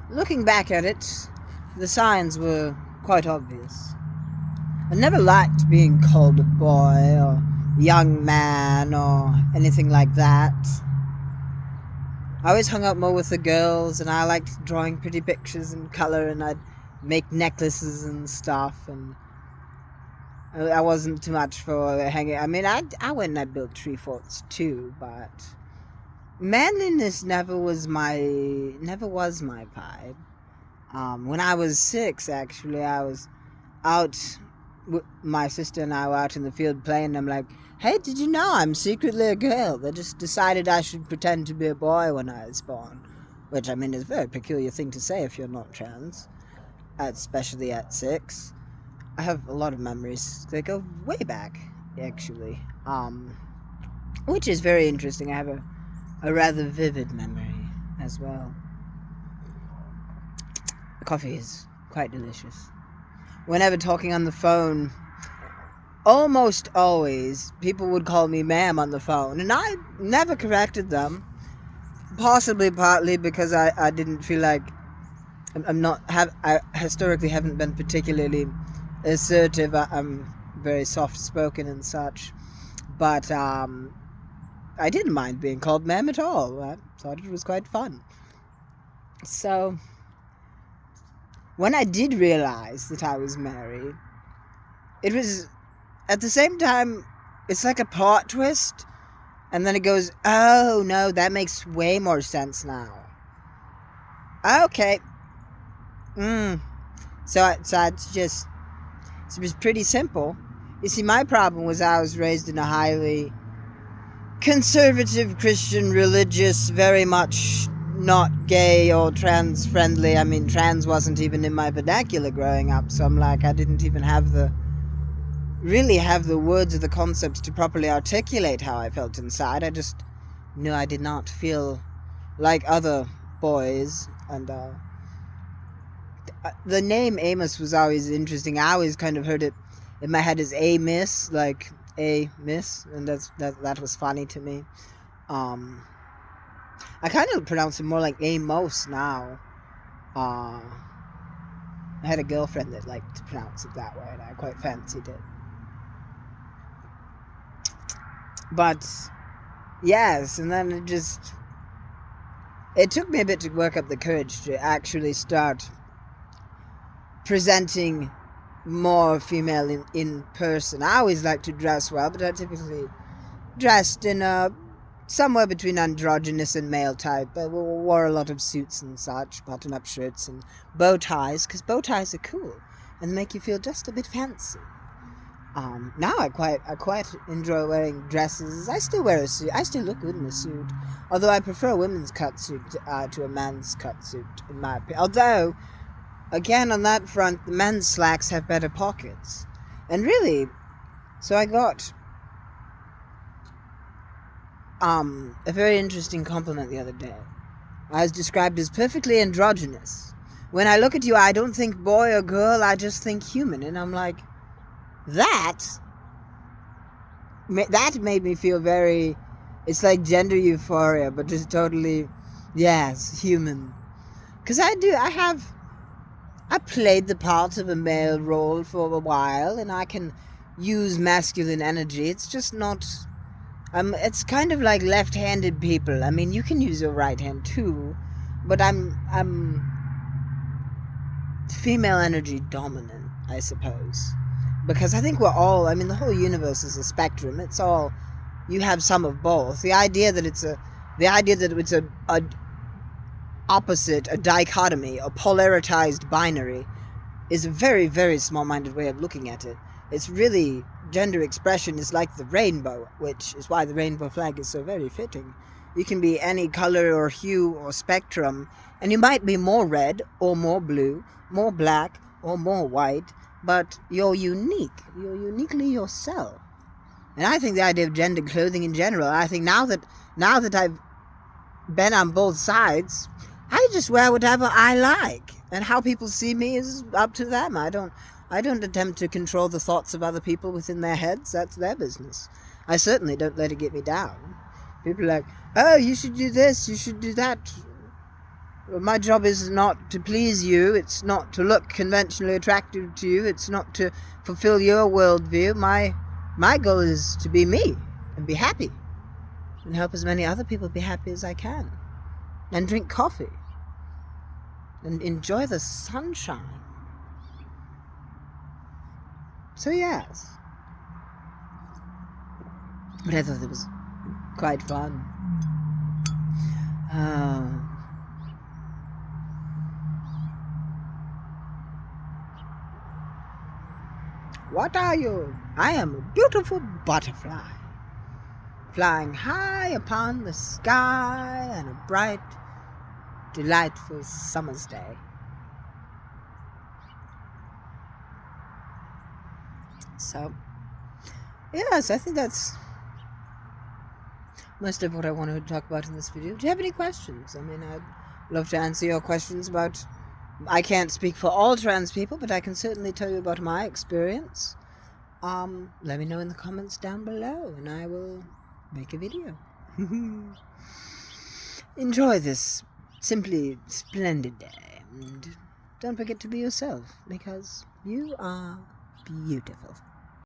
Looking back at it, the signs were quite obvious. I never liked being called a boy or young man or anything like that. I always hung out more with the girls, and I liked drawing pretty pictures in color, and I'd make necklaces and stuff, and I wasn't too much for hanging. I mean, I went and I built tree forts too, but manliness never was my vibe. When I was 6, actually, I was out. My sister and I were out in the field playing, and I'm like, "Hey, did you know I'm secretly a girl? They just decided I should pretend to be a boy when I was born," which I mean is a very peculiar thing to say if you're not trans, especially at 6. I have a lot of memories. They go way back, actually, which is very interesting. I have a rather vivid memory as well. The coffee is quite delicious. Whenever talking on the phone, almost always people would call me ma'am on the phone, and I never corrected them. Possibly partly because I didn't feel like I historically haven't been particularly assertive. I'm very soft spoken and such, but I didn't mind being called ma'am at all. I thought it was quite fun. So when I did realize that I was married, it was at the same time, it's like a plot twist, and then it goes, oh no, that makes way more sense now. Okay. So it was pretty simple. You see, my problem was I was raised in a highly conservative Christian religious, very much not gay or trans friendly. I mean, trans wasn't even in my vernacular growing up, so I'm like, I didn't even have the words or the concepts to properly articulate how I felt inside. I just knew I did not feel like other boys, and the name Amos was always interesting. I always kind of heard it in my head as Amos, like a miss, and that was funny to me. I kind of pronounce it more like Amos now. I had a girlfriend that liked to pronounce it that way, and I quite fancied it. But yes, and then it took me a bit to work up the courage to actually start presenting more female in person. I always like to dress well, but I typically dressed in somewhere between androgynous and male type. I wore a lot of suits and such, button-up shirts and bow ties, because bow ties are cool and make you feel just a bit fancy. Now I quite enjoy wearing dresses. I still wear a suit. I still look good in a suit, although I prefer a women's cut suit to a man's cut suit, in my opinion. Although, again, on that front, the men's slacks have better pockets. And really, so I got a very interesting compliment the other day. I was described as perfectly androgynous. When I look at you, I don't think boy or girl, I just think human. And I'm like, that made me feel very, it's like gender euphoria, but just totally, yes, human. Because I played the part of a male role for a while, and I can use masculine energy. It's just not, it's kind of like left-handed people. I mean, you can use your right hand too, but I'm female energy dominant, I suppose. Because I think we're all, I mean, the whole universe is a spectrum. It's all, you have some of both. The idea that it's a opposite, a dichotomy, a polarized binary is a very, very small-minded way of looking at it. It's really, gender expression is like the rainbow, which is why the rainbow flag is so very fitting. You can be any color or hue or spectrum, and you might be more red or more blue, more black or more white, but you're unique. You're uniquely yourself. And I think the idea of gender clothing in general, I think now that I've been on both sides, I just wear whatever I like. And how people see me is up to them. I don't attempt to control the thoughts of other people within their heads. That's their business. I certainly don't let it get me down. People are like, oh, you should do this, you should do that. My job is not to please you. It's not to look conventionally attractive to you. It's not to fulfill your worldview. My goal is to be me and be happy and help as many other people be happy as I can and drink coffee and enjoy the sunshine. So yes. But I thought it was quite fun. What are you? I am a beautiful butterfly, flying high upon the sky on a bright, delightful summer's day. So, yes, I think that's most of what I wanted to talk about in this video. Do you have any questions? I mean, I'd love to answer your questions about... I can't speak for all trans people, but I can certainly tell you about my experience. Let me know in the comments down below, and I will make a video. Enjoy this simply splendid day, and don't forget to be yourself, because you are beautiful.